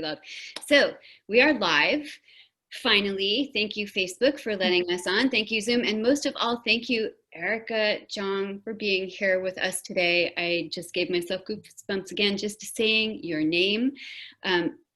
love. So we are live. Finally, thank you, Facebook, for letting us on. Thank you, Zoom. And most of all, thank you, Erica, Jong, for being here with us today. I just gave myself goosebumps again just saying your name.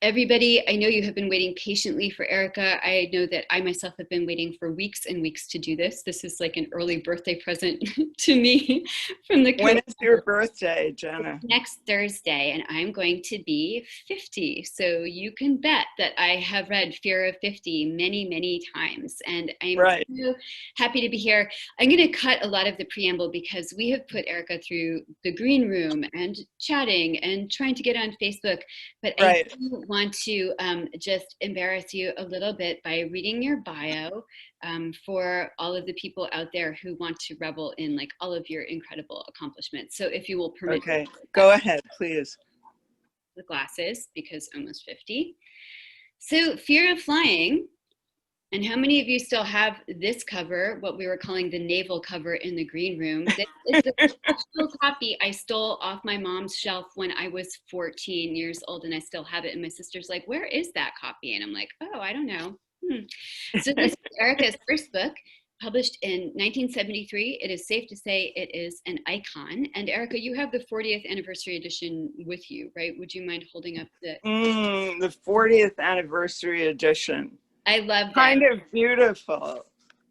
Everybody, I know you have been waiting patiently for Erica. I know that I myself have been waiting for weeks and weeks to do this. This is like an early birthday present to me from the When is your birthday, Jenna? Next Thursday, and I'm going to be 50. So you can bet that I have read Fear of 50 many, many times. And I'm so happy to be here. I'm going to cut a lot of the preamble because we have put Erica through the green room and chatting and trying to get on Facebook. But I do want to just embarrass you a little bit by reading your bio. For all of the people out there who want to revel in like all of your incredible accomplishments. So if you will permit me. Go ahead, please. The glasses, because almost 50. So Fear of Flying, and how many of you still have this cover, what we were calling the navel cover in the green room? This is the actual copy I stole off my mom's shelf when I was 14 years old, and I still have it. And my sister's like, where is that copy? And I'm like, oh, I don't know. So this is Erica's first book, published in 1973. It is safe to say it is an icon. And Erica, you have the 40th anniversary edition with you, right? Would you mind holding up the 40th anniversary edition? I love that. Kind of beautiful.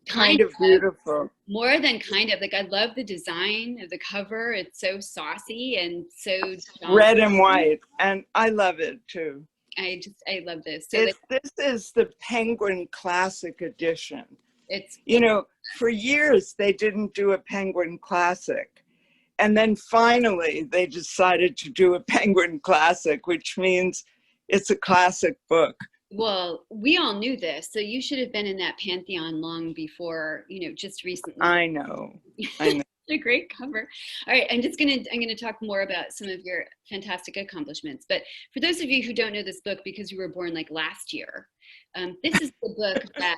Kind of beautiful. More than kind of. Like, I love the design of the cover. It's so saucy and so red and white. And I love it too. I love this. So this is the Penguin Classic edition. It's, you know, for years they didn't do a Penguin Classic. And then finally they decided to do a Penguin Classic, which means it's a classic book. Well, we all knew this, so you should have been in that pantheon long before, you know, just recently. I know. I know. A great cover. All right, I'm gonna talk more about some of your fantastic accomplishments. But for those of you who don't know this book because you were born like last year, this is the book that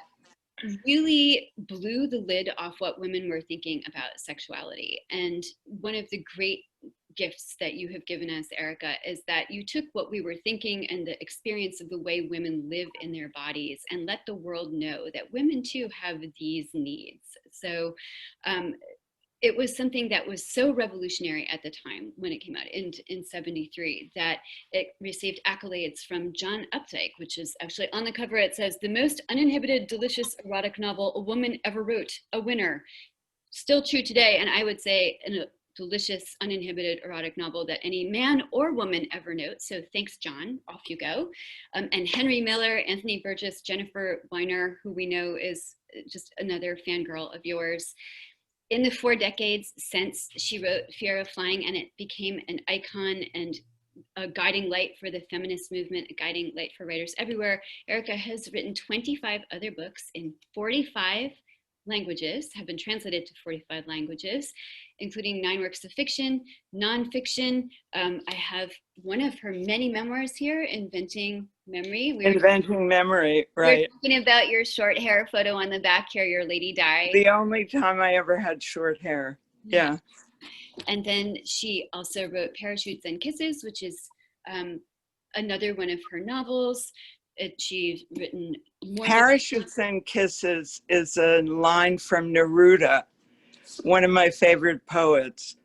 really blew the lid off what women were thinking about sexuality. And one of the great gifts that you have given us, Erica, is that you took what we were thinking and the experience of the way women live in their bodies and let the world know that women too have these needs. So it was something that was so revolutionary at the time when it came out in 73 that it received accolades from John Updike, which is actually on the cover. It says, the most uninhibited, delicious erotic novel a woman ever wrote, a winner. Still true today, and I would say a delicious, uninhibited erotic novel that any man or woman ever wrote. So thanks, John. Off you go. And Henry Miller, Anthony Burgess, Jennifer Weiner, who we know is just another fangirl of yours. In the 4 decades since she wrote Fear of Flying, and it became an icon and a guiding light for the feminist movement, a guiding light for writers everywhere, Erica has written 25 other books in 45 languages, have been translated to 45 languages, including 9 works of fiction, nonfiction. I have one of her many memoirs here, Inventing Memory. Inventing Memory, right. We're talking about your short hair photo on the back here, your Lady Di. The only time I ever had short hair, yeah. And then she also wrote Parachutes and Kisses, which is another one of her novels. She's written more. Parachutes and Kisses is a line from Neruda, one of my favorite poets.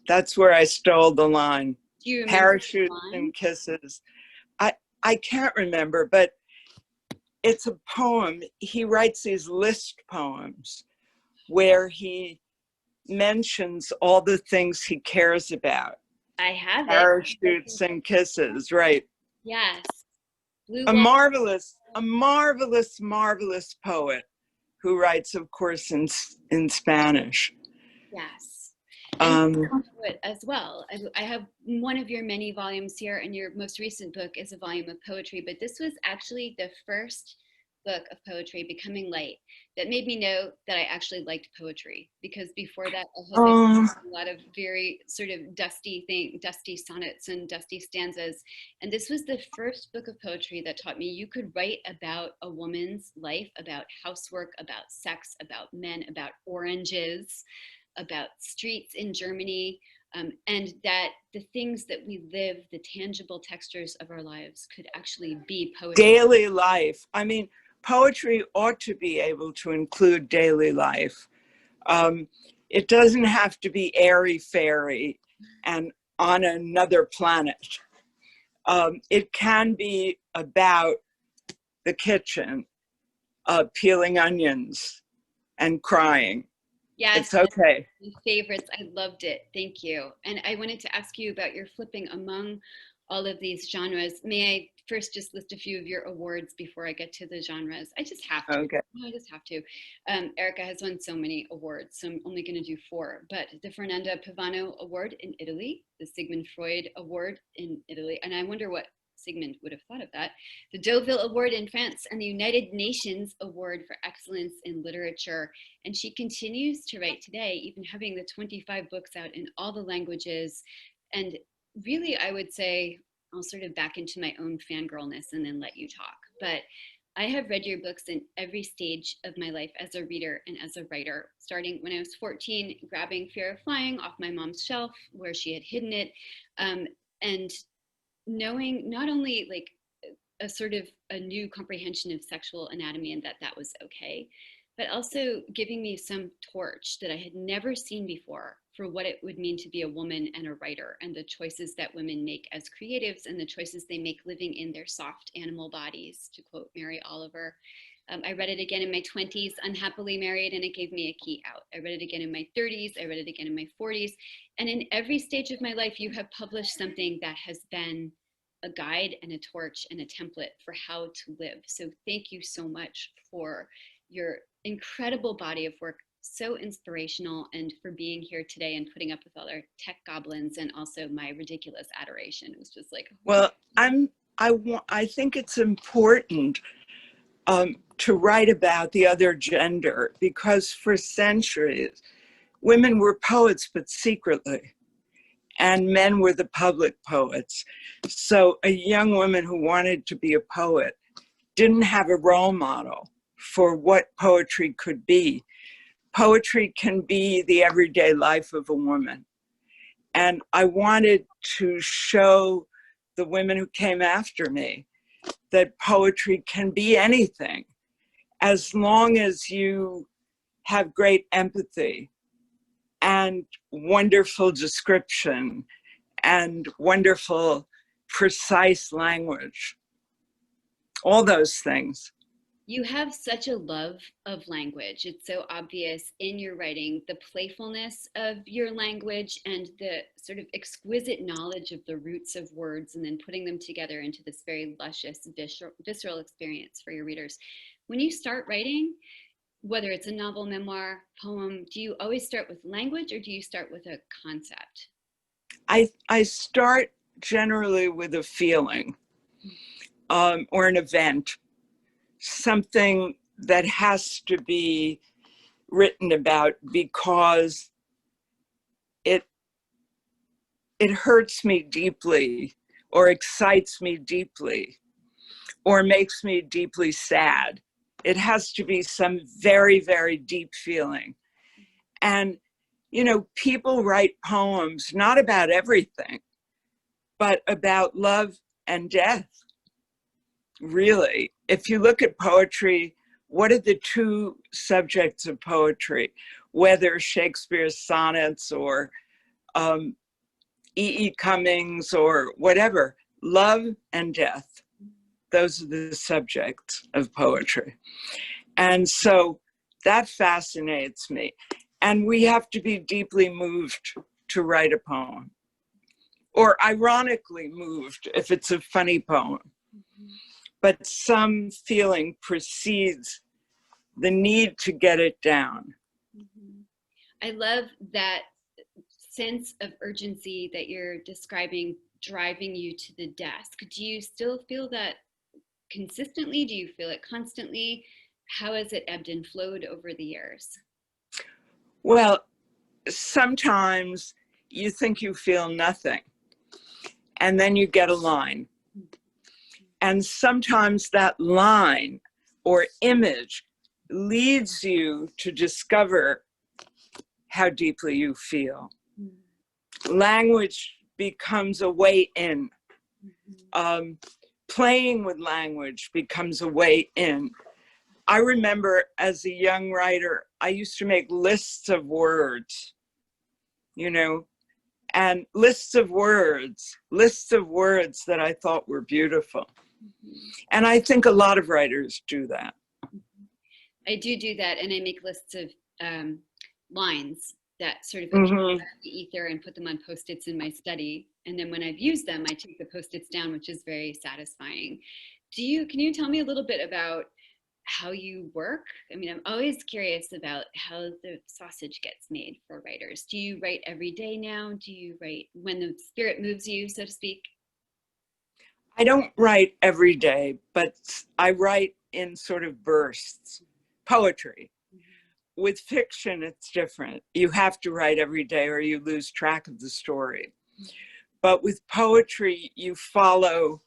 That's where I stole the line. Do you remember Parachutes and Kisses. I can't remember, but it's a poem. He writes these list poems where he mentions all the things he cares about. I have it. Parachutes and Kisses, right. Yes. A marvelous, marvelous poet who writes, of course, in Spanish. Yes. And as well. I have one of your many volumes here, and your most recent book is a volume of poetry, but this was actually the first book of poetry, Becoming Light, that made me know that I actually liked poetry, because before that I had a lot of very sort of dusty sonnets and dusty stanzas, and this was the first book of poetry that taught me you could write about a woman's life, about housework, about sex, about men, about oranges, about streets in Germany, and that the things that we live, the tangible textures of our lives, could actually be poetry. Daily life. I mean, poetry ought to be able to include daily life. It doesn't have to be airy-fairy and on another planet. It can be about the kitchen, peeling onions and crying. Yes, it's okay. my favorites. I loved it. Thank you. And I wanted to ask you about your flipping among all of these genres. May I first just list a few of your awards before I get to the genres? I just have to. Okay. I just have to. Erica has won so many awards, so I'm only going to do 4. But the Fernanda Pavano Award in Italy, the Sigmund Freud Award in Italy, and I wonder what Sigmund would have thought of that, the Deauville Award in France, and the United Nations Award for Excellence in Literature. And she continues to write today, even having the 25 books out in all the languages. And really, I would say, I'll sort of back into my own fangirlness and then let you talk. But I have read your books in every stage of my life as a reader and as a writer, starting when I was 14, grabbing Fear of Flying off my mom's shelf where she had hidden it, and knowing not only like a sort of a new comprehension of sexual anatomy and that that was okay, but also giving me some torch that I had never seen before for what it would mean to be a woman and a writer, and the choices that women make as creatives and the choices they make living in their soft animal bodies, to quote Mary Oliver. I read it again in my 20s, unhappily married, and it gave me a key out. I read it again in my 30s. I read it again in my 40s. And in every stage of my life, you have published something that has been a guide and a torch and a template for how to live. So thank you so much for your incredible body of work, so inspirational, and for being here today and putting up with all our tech goblins and also my ridiculous adoration. It was just like, well, I think it's important to write about the other gender, because for centuries, women were poets, but secretly, and men were the public poets. So a young woman who wanted to be a poet didn't have a role model for what poetry could be. Poetry can be the everyday life of a woman. And I wanted to show the women who came after me that poetry can be anything, as long as you have great empathy and wonderful description and wonderful, precise language. All those things. You have such a love of language. It's so obvious in your writing, the playfulness of your language and the sort of exquisite knowledge of the roots of words, and then putting them together into this very luscious, visceral experience for your readers. When you start writing, whether it's a novel, memoir, poem, do you always start with language or do you start with a concept? I start generally with a feeling or an event, something that has to be written about because it hurts me deeply, or excites me deeply, or makes me deeply sad. It has to be some very, very deep feeling. And, you know, people write poems not about everything, but about love and death. Really, if you look at poetry, what are the 2 subjects of poetry? Whether Shakespeare's sonnets or E.E. Cummings or whatever, love and death. Those are the subjects of poetry. And so that fascinates me. And we have to be deeply moved to write a poem, or ironically moved if it's a funny poem. But some feeling precedes the need to get it down. I love that sense of urgency that you're describing driving you to the desk. Do you still feel that consistently? Do you feel it constantly? How has it ebbed and flowed over the years? Well, sometimes you think you feel nothing, and then you get a line. And sometimes that line or image leads you to discover how deeply you feel. language becomes a way in. Playing with language becomes a way in. I remember as a young writer, I used to make lists of words, you know, and lists of words that I thought were beautiful. And I think a lot of writers do that. I do that, and I make lists of lines that sort of appear out of the ether and put them on Post-its in my study. And then when I've used them, I take the Post-its down, which is very satisfying. Can you tell me a little bit about how you work? I mean, I'm always curious about how the sausage gets made for writers. Do you write every day now? Do you write when the spirit moves you, so to speak? I don't write every day, but I write in sort of bursts. Poetry. With fiction, it's different. You have to write every day or you lose track of the story. But with poetry, you follow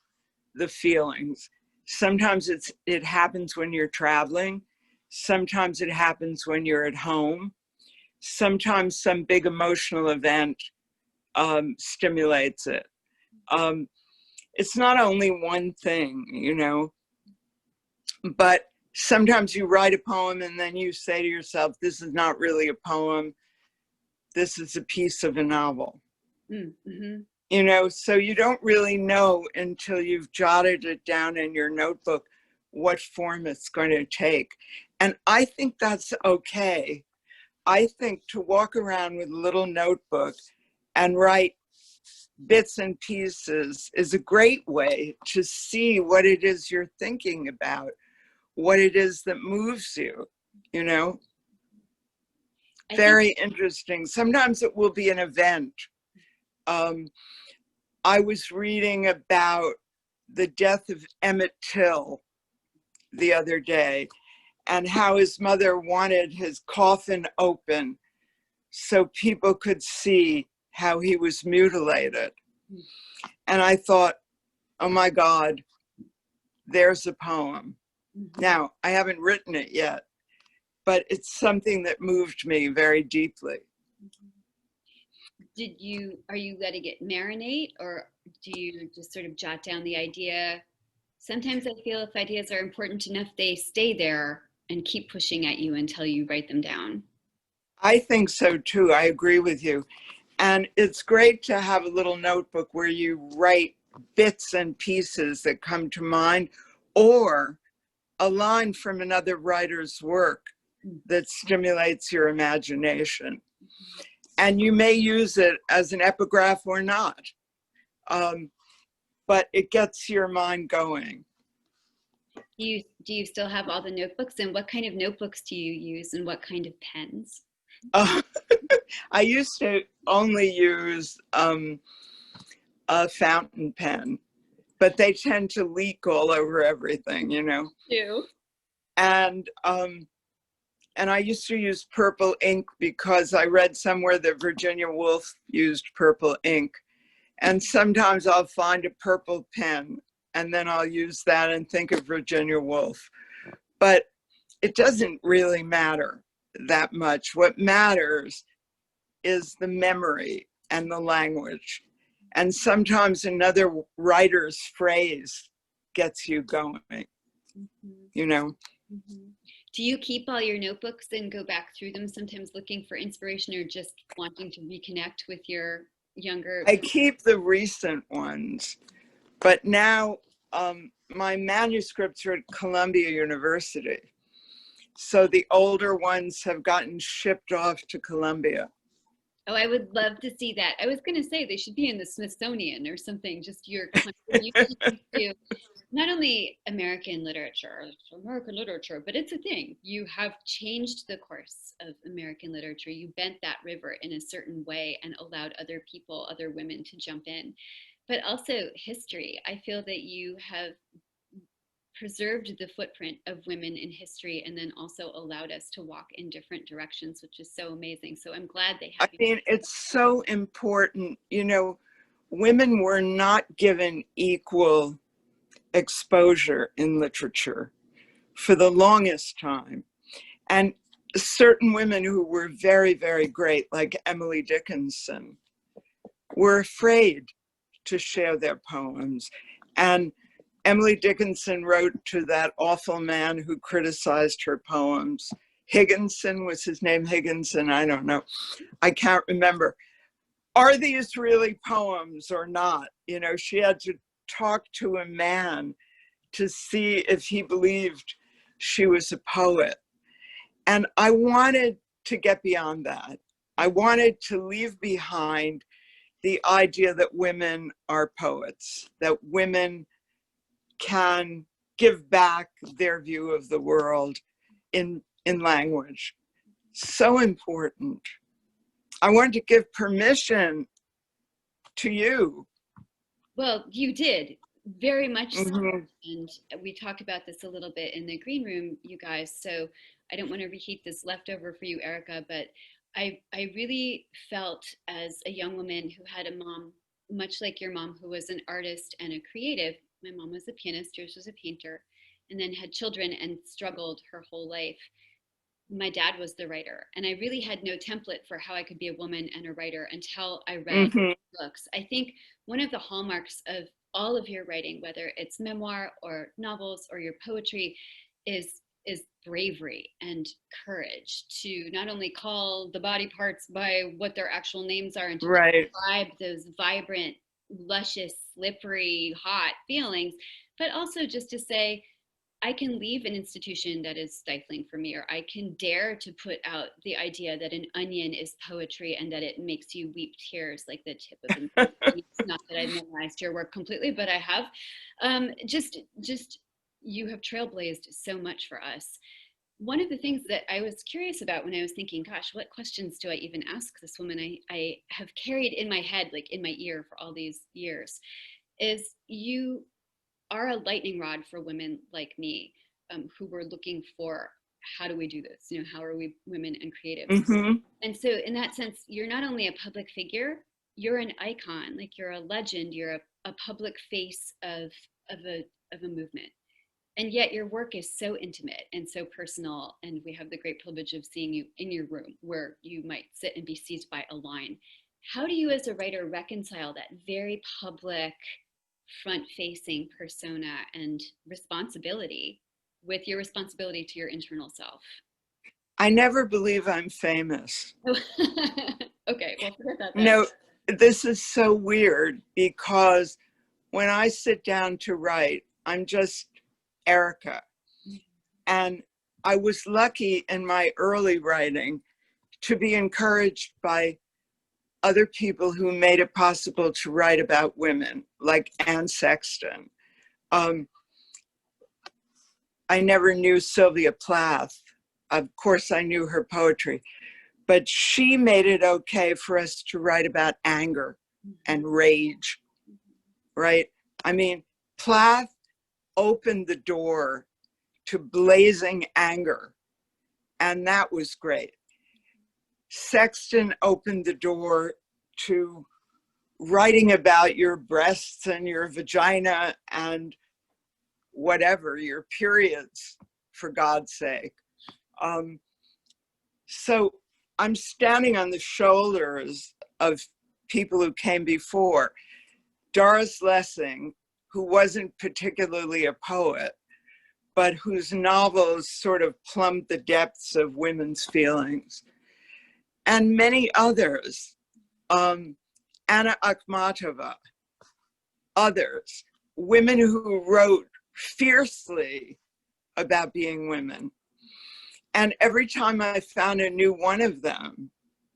the feelings. Sometimes it happens when you're traveling. Sometimes it happens when you're at home. Sometimes some big emotional event stimulates it. It's not only one thing, you know, but sometimes you write a poem and then you say to yourself, this is not really a poem. This is a piece of a novel. You know, so you don't really know until you've jotted it down in your notebook what form it's going to take. And I think that's okay. I think to walk around with a little notebook and write bits and pieces is a great way to see what it is you're thinking about, what it is that moves you, you know. Very interesting. Sometimes it will be an event. I was reading about the death of Emmett Till the other day and how his mother wanted his coffin open so people could see how he was mutilated. And I thought, oh my God, there's a poem. Now, I haven't written it yet, but it's something that moved me very deeply. Are you letting it marinate, or do you just sort of jot down the idea? Sometimes I feel if ideas are important enough, they stay there and keep pushing at you until you write them down. I think so too. I agree with you. And it's great to have a little notebook where you write bits and pieces that come to mind, or a line from another writer's work that stimulates your imagination. And you may use it as an epigraph or not, but it gets your mind going. Do you still have all the notebooks, and what kind of notebooks do you use, and what kind of pens? I used to only use a fountain pen, but they tend to leak all over everything, you know. Too. And I used to use purple ink because I read somewhere that Virginia Woolf used purple ink. And sometimes I'll find a purple pen and then I'll use that and think of Virginia Woolf. But it doesn't really matter that much. What matters is the memory and the language. And sometimes another writer's phrase gets you going, you know. Do you keep all your notebooks and go back through them, sometimes looking for inspiration or just wanting to reconnect with your younger? I keep the recent ones, but now my manuscripts are at Columbia University. So the older ones have gotten shipped off to Columbia. Oh, I would love to see that. I was going to say they should be in the Smithsonian or something, just your contribution to not only American literature, but it's a thing. You have changed the course of American literature. You bent that river in a certain way and allowed other people, other women to jump in. But also history. I feel that you have preserved the footprint of women in history and then also allowed us to walk in different directions, which is so amazing. So I'm glad they have. I mean, it's so important. You know, women were not given equal exposure in literature for the longest time. And certain women who were very, very great, like Emily Dickinson, were afraid to share their poems. And Emily Dickinson wrote to that awful man who criticized her poems. Higginson, was his name Higginson? I don't know. I can't remember. Are these really poems or not? You know, she had to talk to a man to see if he believed she was a poet. And I wanted to get beyond that. I wanted to leave behind the idea that women are poets, that women can give back their view of the world in language. So important. I wanted to give permission to you. Well, you did, very much so. Mm-hmm. And we talked about this a little bit in the green room, you guys. So I don't want to reheat this leftover for you, Erica, but I really felt as a young woman who had a mom, much like your mom, who was an artist and a creative. My mom was a pianist, yours was a painter, and then had children and struggled her whole life. My dad was the writer, and I really had no template for how I could be a woman and a writer until I read books. I think one of the hallmarks of all of your writing, whether it's memoir or novels or your poetry, is bravery and courage to not only call the body parts by what their actual names are and to describe those vibrant, luscious, slippery, hot feelings, but also just to say, I can leave an institution that is stifling for me, or I can dare to put out the idea that an onion is poetry and that it makes you weep tears like the tip of a It's not that I've memorized your work completely, but I have. Just you have trailblazed so much for us. One of the things that I was curious about when I was thinking, gosh, what questions do I even ask this woman I have carried in my head, like in my ear for all these years, is you are a lightning rod for women like me, who were looking for, how do we do this? You know, how are we women and creatives? And so in that sense, you're not only a public figure, you're an icon, like you're a legend, you're a public face of a movement. And yet your work is so intimate and so personal. And we have the great privilege of seeing you in your room where you might sit and be seized by a line. How do you as a writer reconcile that very public, front-facing persona and responsibility with your responsibility to your internal self? I never believe I'm famous. Okay, well, forget that then. No, this is so weird because when I sit down to write, I'm just Erica. And I was lucky in my early writing to be encouraged by other people who made it possible to write about women, like Anne Sexton. I never knew Sylvia Plath. Of course, I knew her poetry, but she made it okay for us to write about anger and rage, right? I mean, Plath opened the door to blazing anger, and that was great. Sexton opened the door to writing about your breasts and your vagina and whatever, your periods, for God's sake. So I'm standing on the shoulders of people who came before. Doris Lessing, who wasn't particularly a poet, but whose novels sort of plumbed the depths of women's feelings. And many others, Anna Akhmatova, others, women who wrote fiercely about being women. And every time I found a new one of them,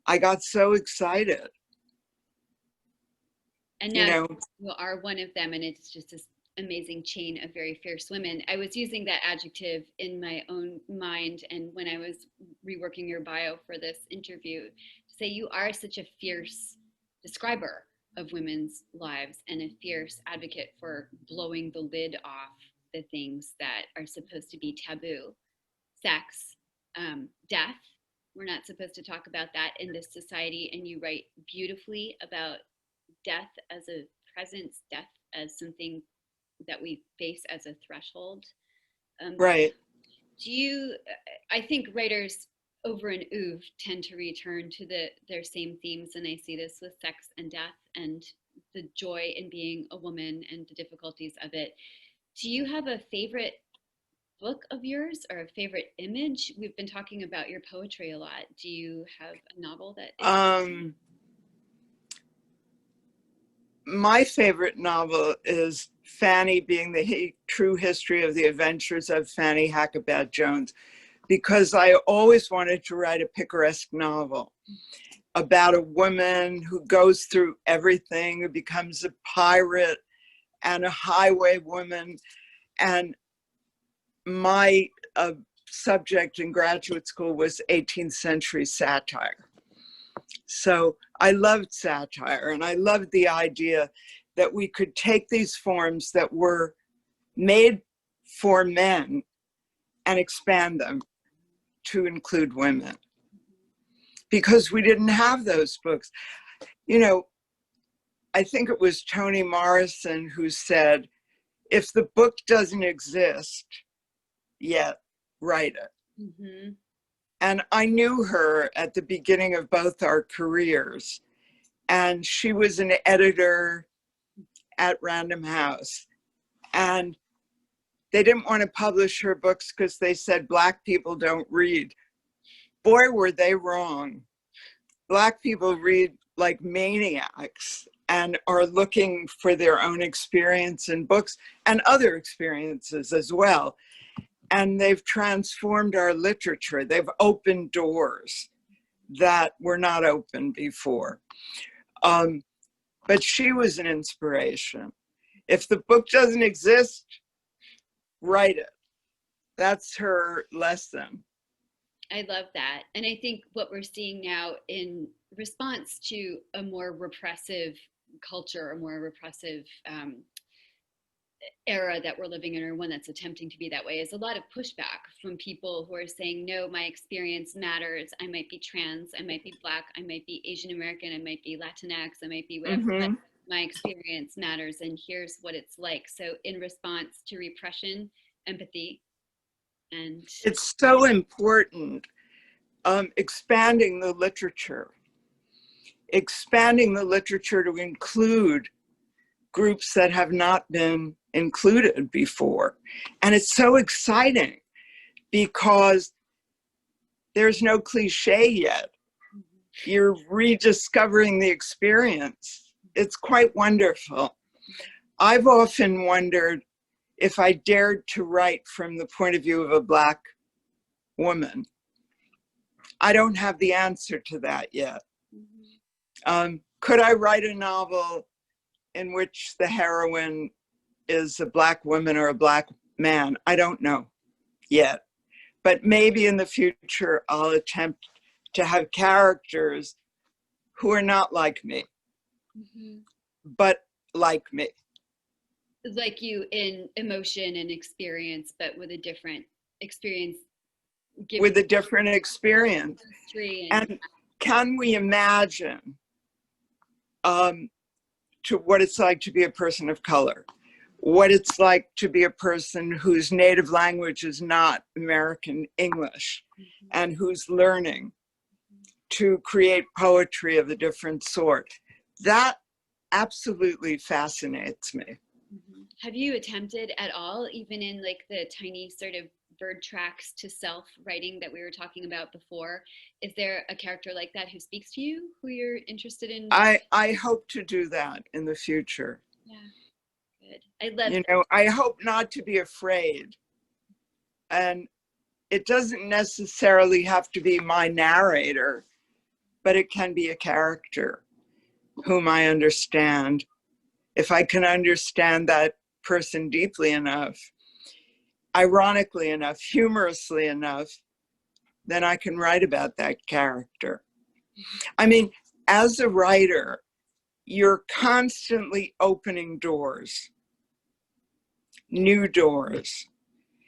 I got so excited. And now you are one of them, and it's just this amazing chain of very fierce women. I was using that adjective in my own mind, and when I was reworking your bio for this interview, to say you are such a fierce describer of women's lives and a fierce advocate for blowing the lid off the things that are supposed to be taboo. Sex, death. We're not supposed to talk about that in this society, and you write beautifully about death as a presence, death as something that we face as a threshold. Right. Do you, I think writers over and oeuvre tend to return to their same themes, and I see this with sex and death and the joy in being a woman and the difficulties of it. Do you have a favorite book of yours or a favorite image? We've been talking about your poetry a lot. Do you have a novel that is my favorite novel is Fanny, being the true history of the adventures of Fanny Hackabad Jones, because I always wanted to write a picaresque novel about a woman who goes through everything, who becomes a pirate and a highwaywoman. And my subject in graduate school was 18th century satire. So I loved satire, and I loved the idea that we could take these forms that were made for men and expand them to include women, because we didn't have those books. You know, I think it was Toni Morrison who said, if the book doesn't exist yet, write it. Mm-hmm. And I knew her at the beginning of both our careers. And she was an editor at Random House. And they didn't want to publish her books because they said Black people don't read. Boy, were they wrong. Black people read like maniacs and are looking for their own experience in books and other experiences as well. And they've transformed our literature. They've opened doors that were not open before. But she was an inspiration. If the book doesn't exist, write it. That's her lesson. I love that. And I think what we're seeing now in response to a more repressive culture, a more repressive era that we're living in, or one that's attempting to be that way, is a lot of pushback from people who are saying, no, my experience matters. I might be trans, I might be Black, I might be Asian American, I might be Latinx, I might be whatever, mm-hmm. But my experience matters, and here's what it's like. So in response to repression, empathy. And it's so important, expanding the literature to include groups that have not been included before. And it's so exciting because there's no cliche yet. You're rediscovering the experience. It's quite wonderful. I've often wondered if I dared to write from the point of view of a Black woman. I don't have the answer to that yet. Could I write a novel in which the heroine is a Black woman or a Black man? I don't know yet. But maybe in the future, I'll attempt to have characters who are not like me, mm-hmm. but like me. Like you in emotion and experience, but with a different experience. With a different experience. And can we imagine to what it's like to be a person of color, what it's like to be a person whose native language is not American English, mm-hmm. and who's learning to create poetry of a different sort? That absolutely fascinates me. Mm-hmm. Have you attempted at all, even in like the tiny sort of bird tracks to self writing that we were talking about before? Is there a character like that who speaks to you, who you're interested in? I hope to do that in the future. Yeah, good. I love, you know, I hope not to be afraid. And it doesn't necessarily have to be my narrator, but it can be a character whom I understand. If I can understand that person deeply enough, ironically enough, humorously enough, then I can write about that character. I mean, as a writer, you're constantly opening doors, new doors.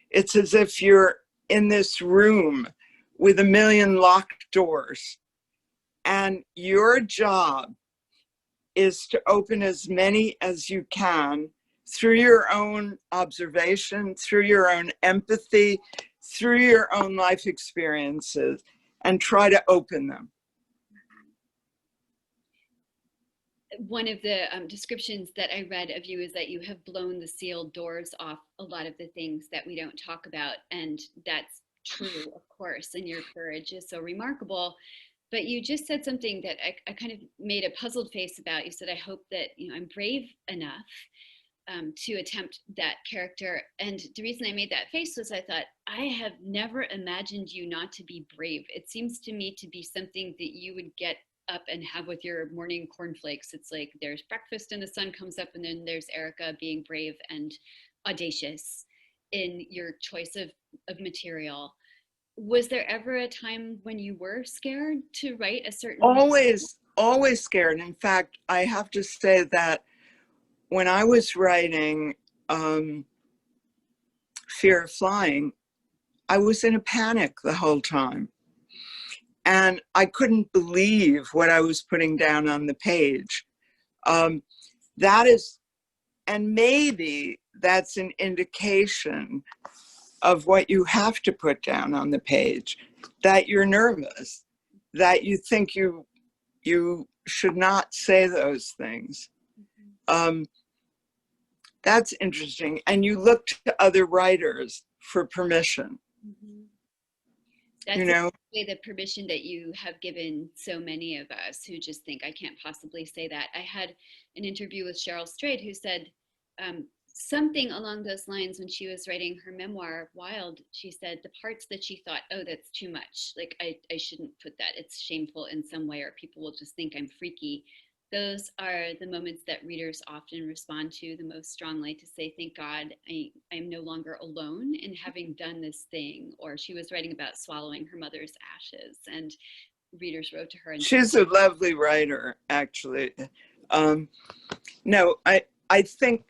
It's as if you're in this room with a million locked doors, and your job is to open as many as you can through your own observation, through your own empathy, through your own life experiences, and try to open them. One of the descriptions that I read of you is that you have blown the sealed doors off a lot of the things that we don't talk about. And that's true, of course, and your courage is so remarkable. But you just said something that I kind of made a puzzled face about. You said, I hope that, you know, I'm brave enough to attempt that character. And the reason I made that face was I thought, I have never imagined you not to be brave. It seems to me to be something that you would get up and have with your morning cornflakes. It's like there's breakfast and the sun comes up, and then there's Erica being brave and audacious in your choice of material. Was there ever a time when you were scared to write a certain always scared. In fact, I have to say that when I was writing Fear of Flying, I was in a panic the whole time. And I couldn't believe what I was putting down on the page. That is, and maybe that's an indication of what you have to put down on the page, that you're nervous, that you think you should not say those things. That's interesting. And you look to other writers for permission. That's you know, the permission that you have given so many of us who just think, I can't possibly say that. I had an interview with Cheryl Strayed who said something along those lines when she was writing her memoir, Wild. She said the parts that she thought, oh, that's too much. Like, I shouldn't put that. It's shameful in some way, or people will just think I'm freaky. Those are the moments that readers often respond to the most strongly, to say, thank God I'm no longer alone in having done this thing. Or she was writing about swallowing her mother's ashes, and readers wrote to her. And she's a lovely writer, actually. No, I think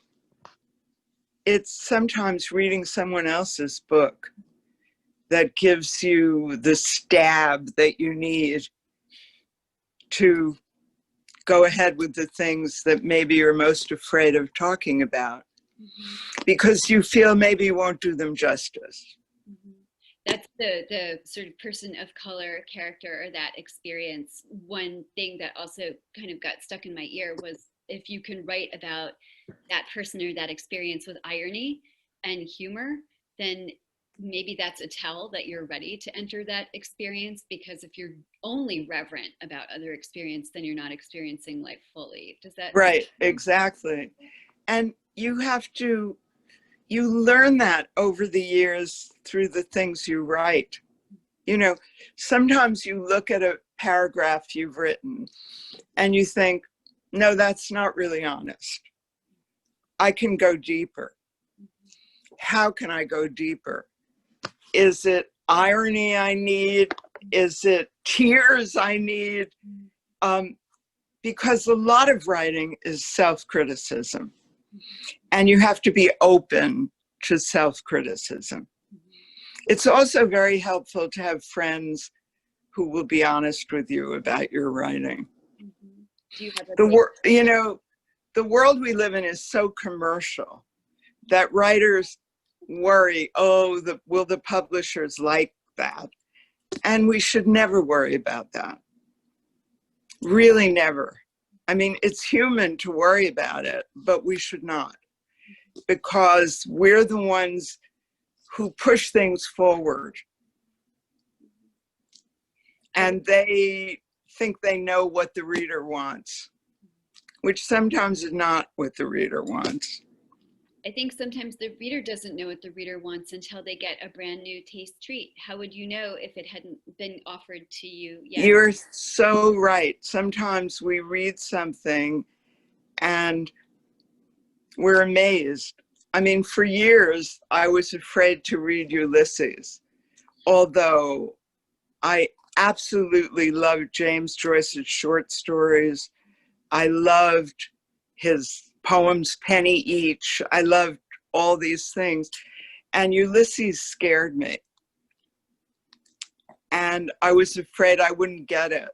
it's sometimes reading someone else's book that gives you the stab that you need to go ahead with the things that maybe you're most afraid of talking about, because you feel maybe you won't do them justice. That's the sort of person of color character, or that experience. One thing that also kind of got stuck in my ear was, if you can write about that person or that experience with irony and humor, then maybe that's a tell that you're ready to enter that experience. Because if you're only reverent about other experience, then you're not experiencing life fully. Does that? Right, exactly. And you learn that over the years through the things you write. You know, sometimes you look at a paragraph you've written and you think, no, that's not really honest. I can go deeper. How can I go deeper? Is it irony I need? Is it tears I need? Because a lot of writing is self-criticism, and you have to be open to self-criticism. It's also very helpful to have friends who will be honest with you about your writing. Do you have the world we live in is so commercial that writers worry, oh, will the publishers like that? And we should never worry about that. Really never. I mean, it's human to worry about it, but we should not, because we're the ones who push things forward. And they think they know what the reader wants, which sometimes is not what the reader wants. I think sometimes the reader doesn't know what the reader wants until they get a brand new taste treat. How would you know if it hadn't been offered to you yet? You're so right. Sometimes we read something and we're amazed. I mean, for years, I was afraid to read Ulysses, although I absolutely loved James Joyce's short stories. I loved his poems, penny each. I loved all these things. And Ulysses scared me. And I was afraid I wouldn't get it.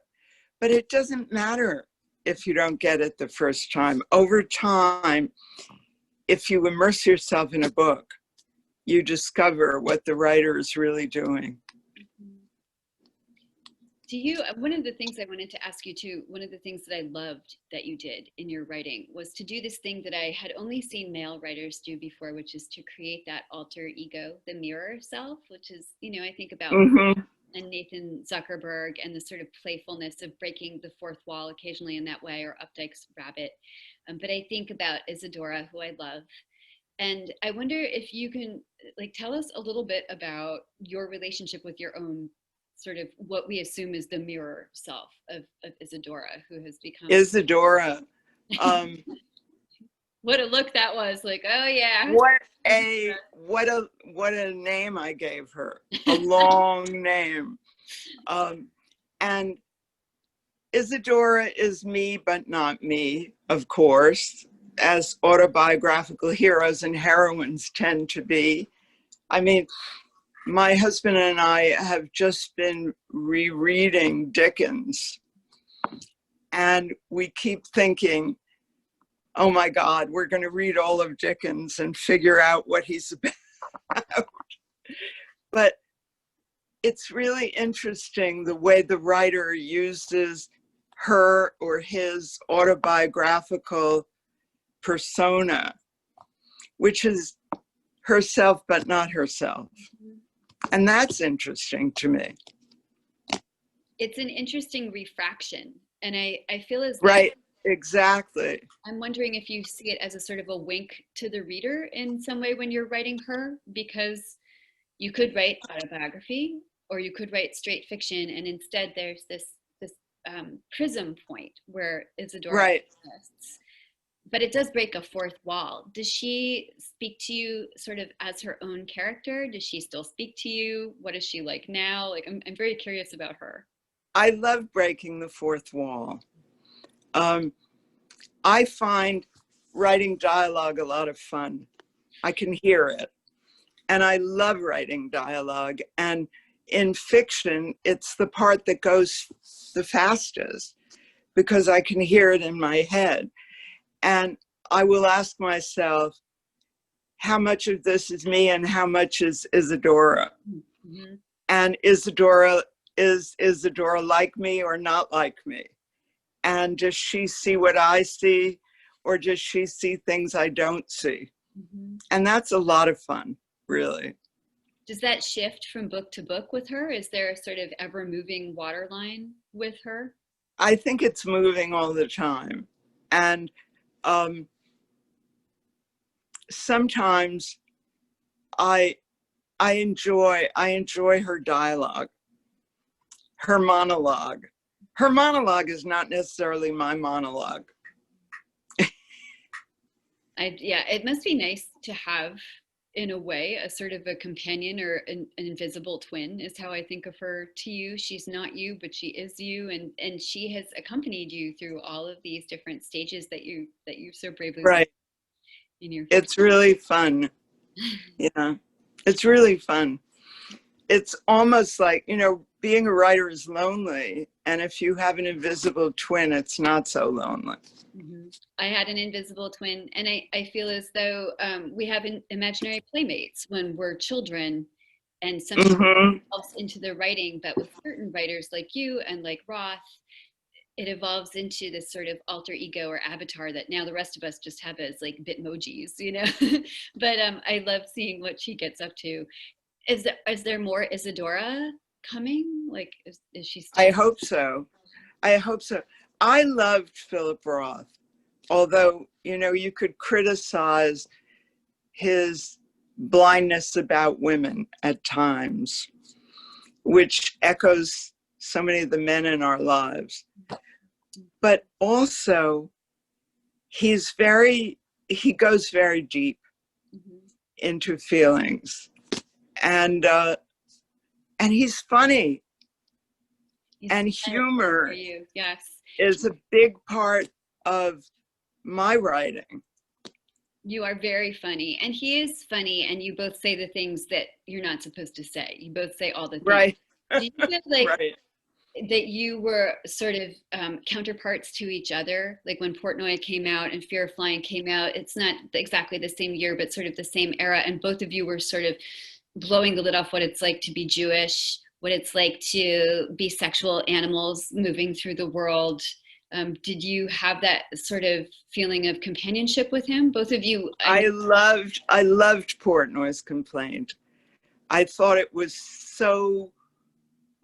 But it doesn't matter if you don't get it the first time. Over time, if you immerse yourself in a book, you discover what the writer is really doing. Do you, one of the things I wanted to ask you too, one of the things that I loved that you did in your writing was to do this thing that I had only seen male writers do before, which is to create that alter ego, the mirror self, which is, I think about Mm-hmm. and Nathan Zuckerberg and the sort of playfulness of breaking the fourth wall occasionally in that way, or Updike's Rabbit. But I think about Isadora, who I love. And I wonder if you can like tell us a little bit about your relationship with your own sort of what we assume is the mirror self of Isadora, who has become Isadora. What a look that was, like, oh yeah. What a name I gave her. A long name. And Isadora is me, but not me, of course, as autobiographical heroes and heroines tend to be. I mean, my husband and I have just been rereading Dickens, and we keep thinking, oh my God, we're going to read all of Dickens and figure out what he's about. But it's really interesting the way the writer uses her or his autobiographical persona, which is herself but not herself. And that's interesting to me. It's an interesting refraction. And I feel as though, right, exactly. I'm wondering if you see it as a sort of a wink to the reader in some way when you're writing her, because you could write autobiography or you could write straight fiction, and instead there's this prism point where Isadora exists. But it does break a fourth wall. Does she speak to you sort of as her own character? Does she still speak to you? What is she like now? Like, I'm very curious about her. I love breaking the fourth wall. I find writing dialogue a lot of fun. I can hear it. And I love writing dialogue. And in fiction, it's the part that goes the fastest because I can hear it in my head. And I will ask myself, how much of this is me and how much is Isadora? Mm-hmm. And is Isadora like me or not like me? And does she see what I see, or does she see things I don't see? Mm-hmm. And that's a lot of fun, really. Does that shift from book to book with her? Is there a sort of ever moving waterline with her? I think it's moving all the time. And sometimes I enjoy her dialogue, her monologue. Her monologue is not necessarily my monologue. Yeah, it must be nice to have, in a way, a sort of a companion or an invisible twin is how I think of her to you. She's not you, but she is you, and she has accompanied you through all of these different stages that you so bravely right in your it's really fun. Yeah, it's really fun. It's almost like, being a writer is lonely, and if you have an invisible twin, it's not so lonely. Mm-hmm. I had an invisible twin, and I feel as though we have imaginary playmates when we're children, and sometimes it evolves into the writing, but with certain writers like you and like Roth, it evolves into this sort of alter ego or avatar that now the rest of us just have as like bitmojis, but I love seeing what she gets up to. Is there more Isadora coming? Like, is she still? I hope so. I loved Philip Roth, although, you could criticize his blindness about women at times, which echoes so many of the men in our lives. But also, he goes very deep into feelings. And he's funny. And humor is a big part of my writing. You are very funny, and he is funny, and you both say the things that you're not supposed to say. You both say all the things. Right. Do you feel like right. that you were sort of counterparts to each other? Like when Portnoy came out and Fear of Flying came out, it's not exactly the same year, but sort of the same era, and both of you were sort of blowing the lid off what it's like to be Jewish, what it's like to be sexual animals moving through the world. Did you have that sort of feeling of companionship with him? Both of you. I loved Portnoy's Complaint. I thought it was so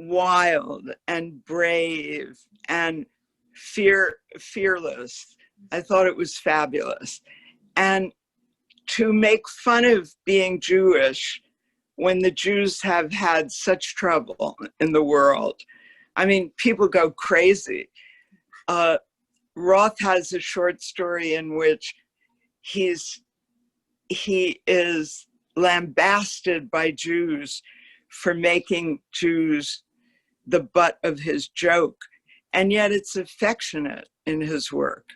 wild and brave and fearless. I thought it was fabulous. And to make fun of being Jewish when the Jews have had such trouble in the world. I mean, people go crazy. Roth has a short story in which he is lambasted by Jews for making Jews the butt of his joke, and yet it's affectionate in his work.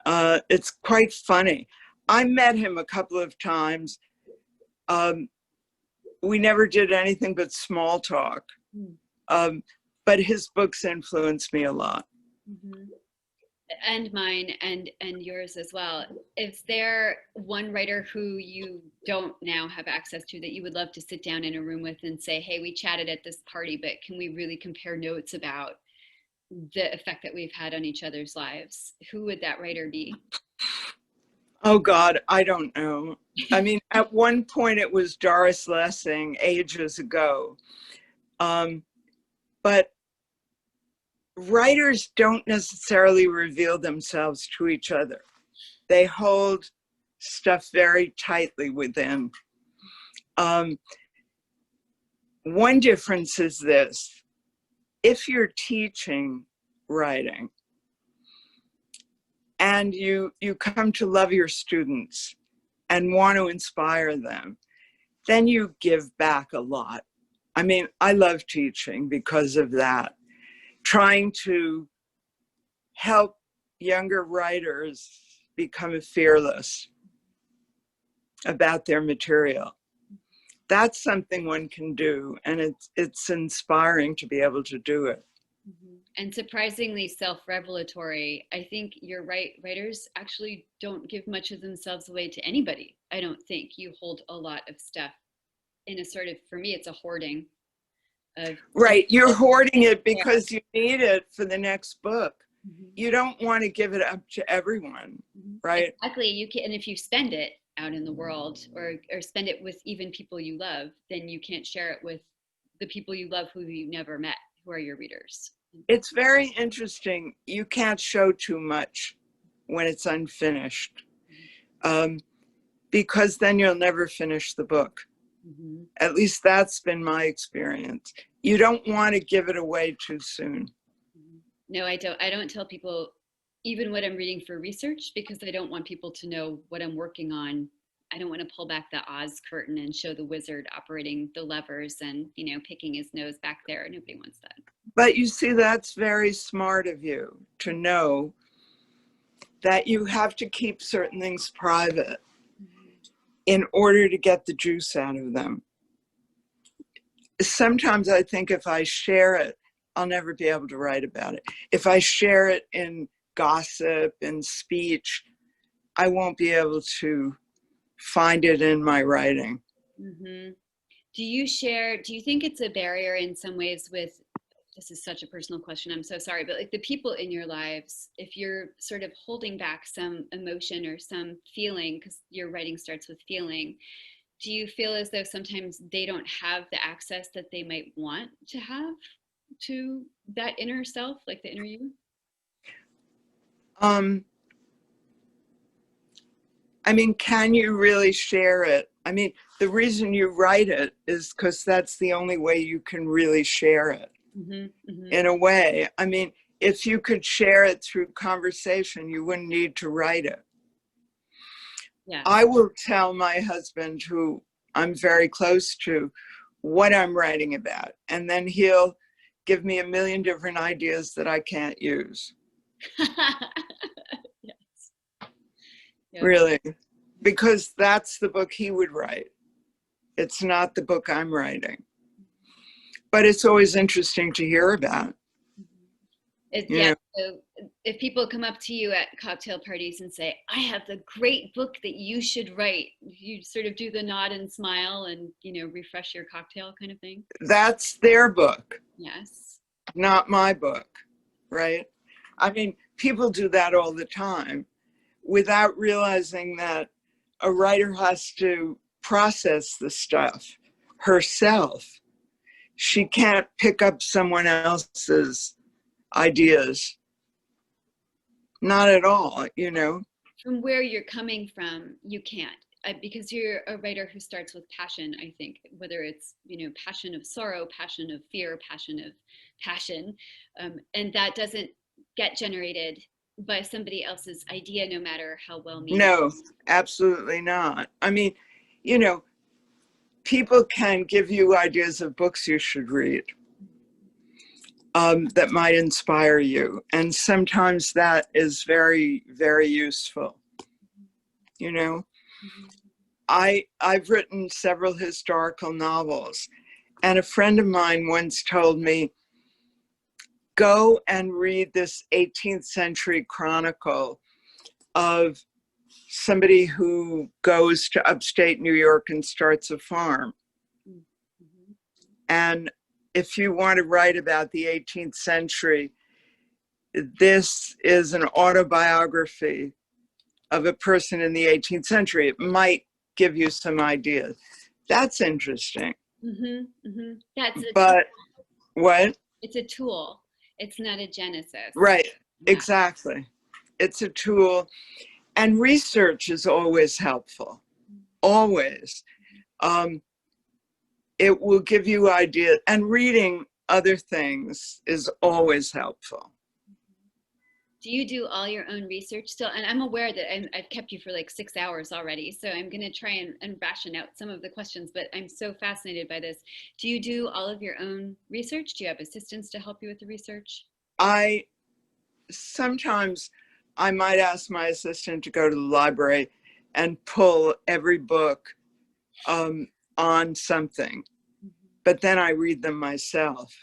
It's quite funny. I met him a couple of times. We never did anything but small talk, but his books influenced me a lot. And mine and yours as well. Is there one writer who you don't now have access to that you would love to sit down in a room with and say, hey, we chatted at this party, but can we really compare notes about the effect that we've had on each other's lives? Who would that writer be? Oh God, I don't know. I mean, at one point it was Doris Lessing ages ago. But writers don't necessarily reveal themselves to each other. They hold stuff very tightly within. One difference is this: if you're teaching writing and you come to love your students and want to inspire them, then you give back a lot. I mean, I love teaching because of that. Trying to help younger writers become fearless about their material. That's something one can do, and it's inspiring to be able to do it. And surprisingly self-revelatory. I think you're right. Writers actually don't give much of themselves away to anybody. I don't think. You hold a lot of stuff in a sort of, for me, it's a hoarding. Right, you're hoarding it because you need it for the next book. You don't want to give it up to everyone, right? Exactly. You can, and if you spend it out in the world, or spend it with even people you love, then you can't share it with the people you love who you never met, who are your readers. It's very interesting. You can't show too much when it's unfinished, because then you'll never finish the book. At least that's been my experience. You don't want to give it away too soon. No, I don't. I don't tell people even what I'm reading for research, because I don't want people to know what I'm working on. I don't want to pull back the Oz curtain and show the wizard operating the levers and, picking his nose back there. Nobody wants that. But you see, that's very smart of you to know that you have to keep certain things private in order to get the juice out of them. Sometimes I think if I share it, I'll never be able to write about it. If I share it in gossip and speech, I won't be able to find it in my writing. Do you think it's a barrier in some ways with, this is such a personal question, I'm so sorry, but like the people in your lives, if you're sort of holding back some emotion or some feeling, because your writing starts with feeling, do you feel as though sometimes they don't have the access that they might want to have to that inner self, like the inner you? I mean, can you really share it? I mean, the reason you write it is because that's the only way you can really share it. In a way. I mean, if you could share it through conversation, you wouldn't need to write it. Yeah. I will tell my husband, who I'm very close to, what I'm writing about, and then he'll give me a million different ideas that I can't use. Yes. Yep. Really, because that's the book he would write. It's not the book I'm writing. But it's always interesting to hear about. You know, so if people come up to you at cocktail parties and say, I have the great book that you should write, you sort of do the nod and smile and, refresh your cocktail kind of thing. that's their book. Yes. Not my book, right? I mean, people do that all the time without realizing that a writer has to process the stuff herself. She can't pick up someone else's ideas. Not at all, From where you're coming from, you can't. Because you're a writer who starts with passion, I think, whether it's, passion of sorrow, passion of fear, passion of passion. And that doesn't get generated by somebody else's idea, no matter how well meaning. No, absolutely not. I mean, people can give you ideas of books you should read that might inspire you. And sometimes that is very, very useful. I've written several historical novels, and a friend of mine once told me, go and read this 18th century chronicle of somebody who goes to upstate New York and starts a farm. Mm-hmm. And if you want to write about the 18th century, this is an autobiography of a person in the 18th century. It might give you some ideas. That's interesting. Mm-hmm, mm-hmm. But what? It's a tool. It's not a genesis. Right, yeah. Exactly. It's a tool. And research is always helpful, always. It will give you ideas, and reading other things is always helpful. Do you do all your own research still? And I'm aware that I've kept you for like 6 hours already, so I'm going to try and ration out some of the questions, but I'm so fascinated by this. Do you do all of your own research? Do you have assistants to help you with the research? Sometimes I might ask my assistant to go to the library and pull every book on something, but then I read them myself.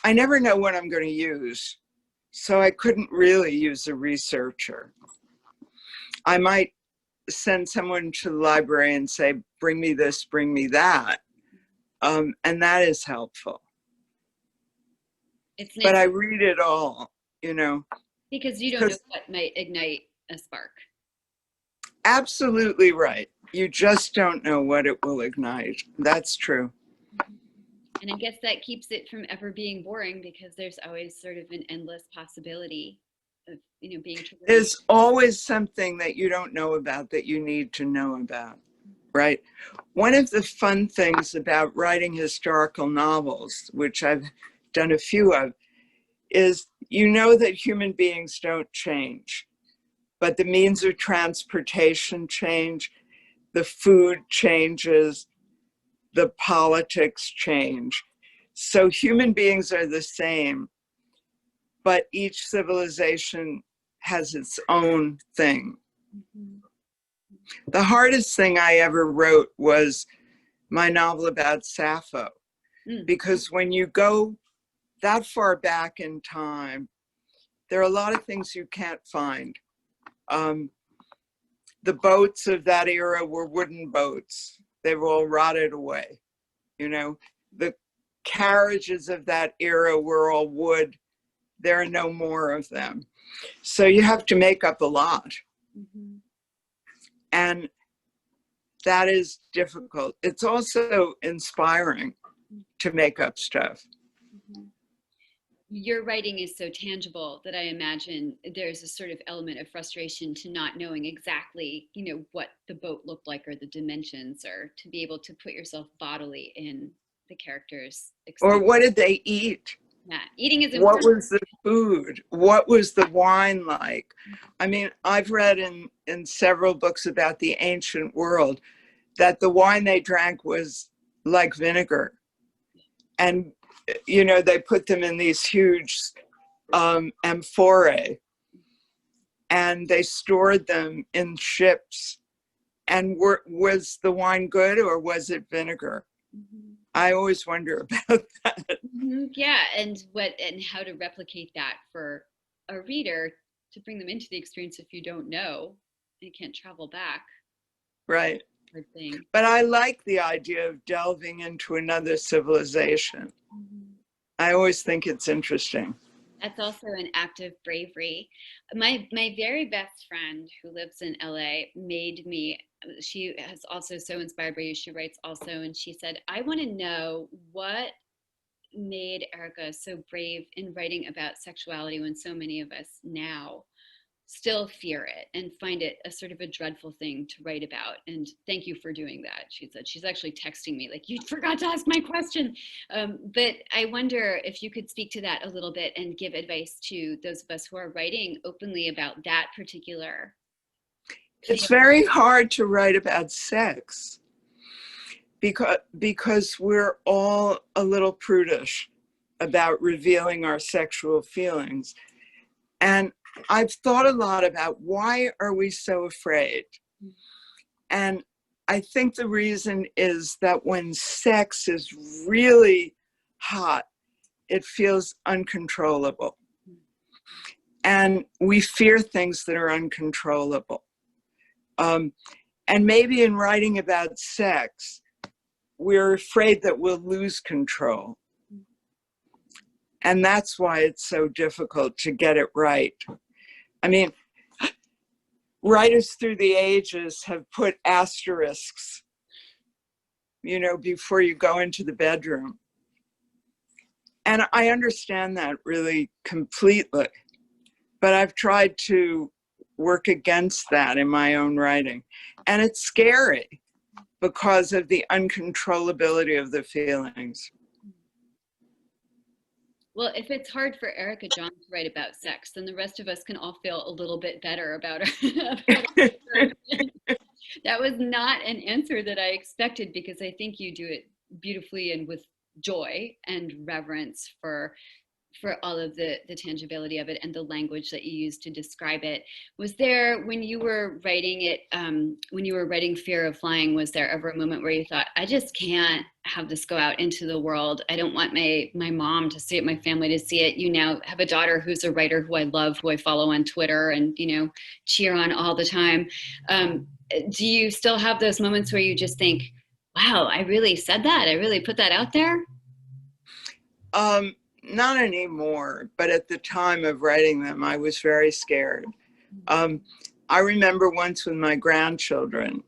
I never know what I'm going to use, so I couldn't really use a researcher. I might send someone to the library and say, bring me this, bring me that, and that is helpful. It's nice. But I read it all, Because you don't know what might ignite a spark. Absolutely right. You just don't know what it will ignite. That's true. And I guess that keeps it from ever being boring, because there's always sort of an endless possibility of, being triggered. There's always something that you don't know about that you need to know about, right? One of the fun things about writing historical novels, which I've done a few of, is that human beings don't change, but the means of transportation change, the food changes, the politics change. So human beings are the same, but each civilization has its own thing. Mm-hmm. The hardest thing I ever wrote was my novel about Sappho, because when you go that far back in time, there are a lot of things you can't find. The boats of that era were wooden boats. They were all rotted away. The carriages of that era were all wood. There are no more of them. So you have to make up a lot. Mm-hmm. And that is difficult. It's also inspiring to make up stuff. Mm-hmm. Your writing is so tangible that I imagine there's a sort of element of frustration to not knowing exactly, what the boat looked like or the dimensions, or to be able to put yourself bodily in the characters' experience. Or what did they eat? Yeah, eating is important. What was the food? What was the wine like? I mean, I've read in several books about the ancient world that the wine they drank was like vinegar. And they put them in these huge amphorae, and they stored them in ships. And was the wine good, or was it vinegar? I always wonder about that. Yeah, and how to replicate that for a reader to bring them into the experience if you don't know, you can't travel back. Right. Hard thing. But I like the idea of delving into another civilization. I always think it's interesting. That's also an act of bravery. My very best friend who lives in LA made me, she has also so inspired by you. She writes also, and she said, I want to know what made Erica so brave in writing about sexuality when so many of us now still fear it and find it a sort of a dreadful thing to write about. And thank you for doing that. She said, she's actually texting me like, you forgot to ask my question. But I wonder if you could speak to that a little bit and give advice to those of us who are writing openly about that particular. It's very hard to write about sex because we're all a little prudish about revealing our sexual feelings. And I've thought a lot about why are we so afraid? And I think the reason is that when sex is really hot, it feels uncontrollable. And we fear things that are uncontrollable. And maybe in writing about sex, we're afraid that we'll lose control. And that's why it's so difficult to get it right. I mean, writers through the ages have put asterisks, you know, before you go into the bedroom. And I understand that really completely. But I've tried to work against that in my own writing. And it's scary because of the uncontrollability of the feelings. Well, if it's hard for Erica Jong to write about sex, then the rest of us can all feel a little bit better about her. That was not an answer that I expected, because I think you do it beautifully and with joy and reverence for all of the tangibility of it and the language that you use to describe it. Was there, when you were writing it, when you were writing Fear of Flying, was there ever a moment where you thought, I just can't have this go out into the world. I don't want my mom to see it, my family to see it. You now have a daughter who's a writer who I love, who I follow on Twitter and, you know, cheer on all the time. Do you still have those moments where you just think, wow, I really said that? I really put that out there? Not anymore, but at the time of writing them, I was very scared. I remember once with my grandchildren,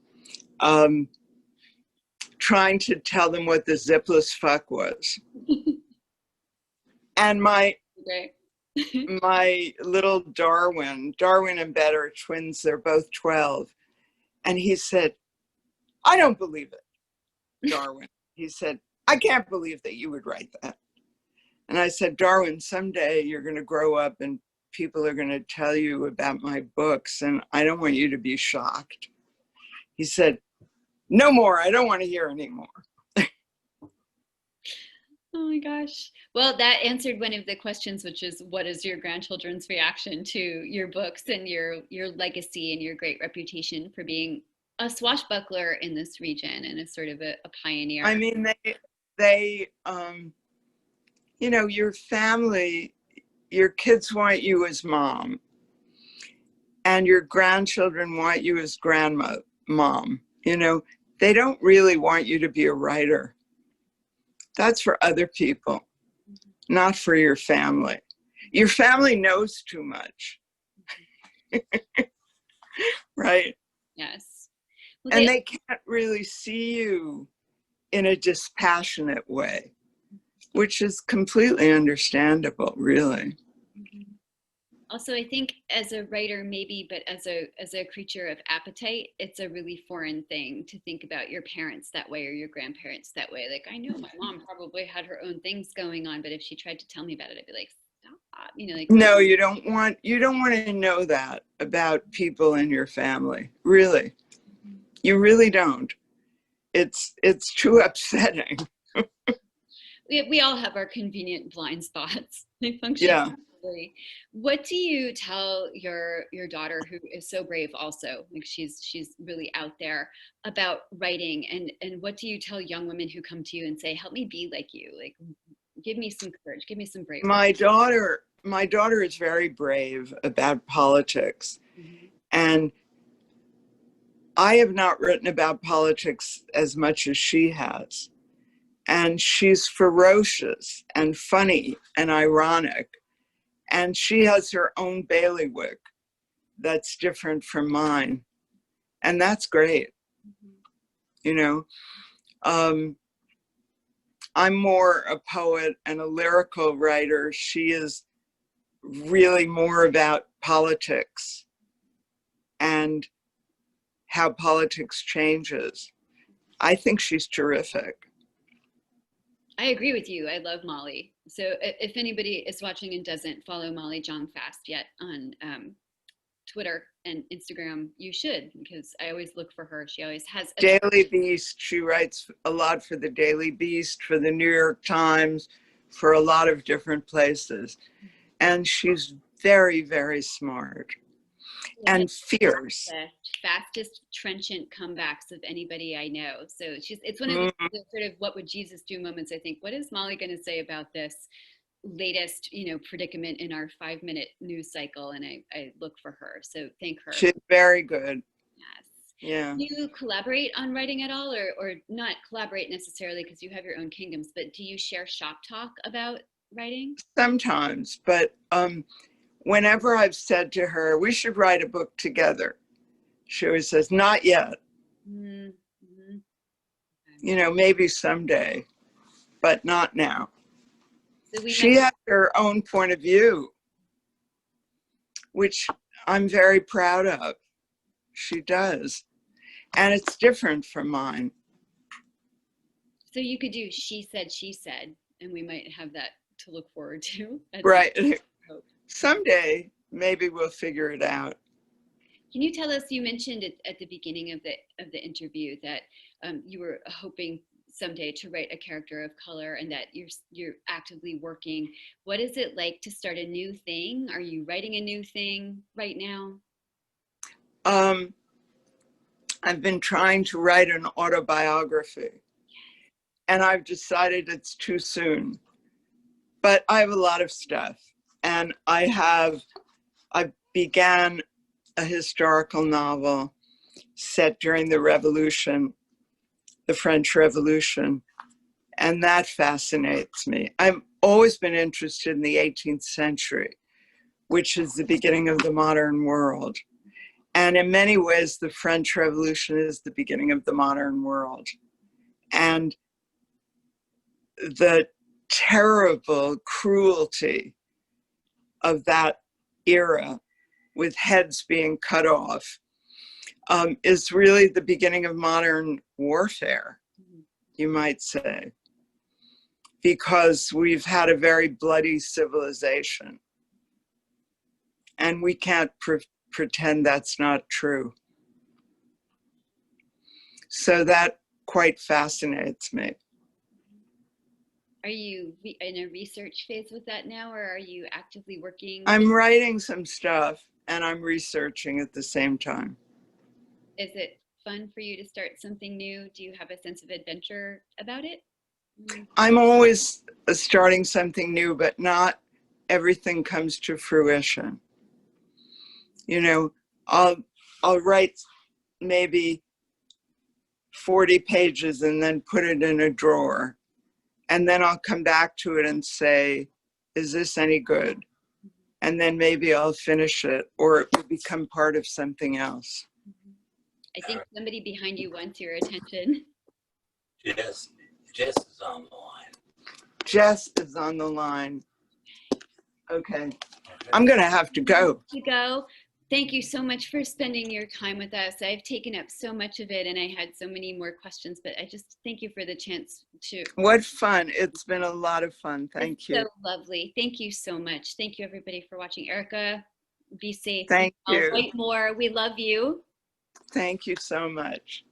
trying to tell them what the zipless fuck was. And my little Darwin and Bet are twins, they're both 12. And he said, I don't believe it, Darwin. He said, I can't believe that you would write that. And I said, Darwin, someday you're going to grow up and people are going to tell you about my books, and I don't want you to be shocked. He said, no more. I don't want to hear anymore. Oh my gosh. Well, that answered one of the questions, which is, what is your grandchildren's reaction to your books and your legacy and your great reputation for being a swashbuckler in this region and a sort of a pioneer? I mean, they you know, your family, your kids want you as mom, and your grandchildren want you as mom. You know, they don't really want you to be a writer. That's for other people, not for your family. Your family knows too much. Right? Yes. Well, and they can't really see you in a dispassionate way, which is completely understandable, really. Also, I think as a writer, maybe, but as a creature of appetite, it's a really foreign thing to think about your parents that way or your grandparents that way. Like, I know my mom probably had her own things going on, but if she tried to tell me about it, I'd be like, stop. You know, like, no, you don't want to know that about people in your family. Really, you really don't. It's too upsetting. We all have our convenient blind spots. They function. Yeah. Absolutely. What do you tell your daughter, who is so brave also, like she's really out there, about writing, and what do you tell young women who come to you and say, help me be like you, like give me some courage, give me some bravery? My daughter is very brave about politics. Mhm. And I have not written about politics as much as she has. And she's ferocious and funny and ironic. And she has her own bailiwick that's different from mine. And that's great. Mhm. You know, I'm more a poet and a lyrical writer. She is really more about politics and how politics changes. I think she's terrific. I agree with you. I love Molly. So if anybody is watching and doesn't follow Molly Jong Fast yet on Twitter and Instagram, you should, because I always look for her. She always has a Daily Beast. She writes a lot for the Daily Beast, for the New York Times, for a lot of different places. And she's very, very smart and fierce. the fastest trenchant comebacks of anybody I know. So it's one of the sort of what would Jesus do moments. I think, what is Molly going to say about this latest, predicament in our 5-minute news cycle? And I look for her. So thank her. She's very good. Yes. Yeah. Do you collaborate on writing at all, or not collaborate necessarily because you have your own kingdoms, but do you share shop talk about writing? Sometimes, but whenever I've said to her, we should write a book together, she always says, not yet. Mm-hmm. Maybe someday, but not now. So she has her own point of view, which I'm very proud of. She does. And it's different from mine. So you could do she said, and we might have that to look forward to. Right. Someday, maybe we'll figure it out. Can you tell us, you mentioned at the beginning of the interview that you were hoping someday to write a character of color, and that you're actively working. What is it like to start a new thing? Are you writing a new thing right now? I've been trying to write an autobiography, and I've decided it's too soon. But I have a lot of stuff, and I began a historical novel set during the Revolution, the French Revolution, and that fascinates me. I've always been interested in the 18th century, which is the beginning of the modern world. And in many ways, the French Revolution is the beginning of the modern world. And the terrible cruelty of that era, with heads being cut off, is really the beginning of modern warfare, you might say, because we've had a very bloody civilization. And we can't pretend that's not true. So that quite fascinates me. Are you in a research phase with that now, or are you actively working? I'm writing some stuff and I'm researching at the same time. Is it fun for you to start something new? Do you have a sense of adventure about it? I'm always starting something new, but not everything comes to fruition. I'll write maybe 40 pages and then put it in a drawer. And then I'll come back to it and say, is this any good? And then maybe I'll finish it, or it will become part of something else. I think somebody behind you wants your attention. Jess is on the line. Jess is on the line. Okay. I'm going to have to go. Thank you so much for spending your time with us. I've taken up so much of it, and I had so many more questions, but I just thank you for the chance to. What fun. It's been a lot of fun. Thank you. So lovely. Thank you so much. Thank you, everybody, for watching. Erica, be safe. Thank you. Write more. We love you. Thank you so much.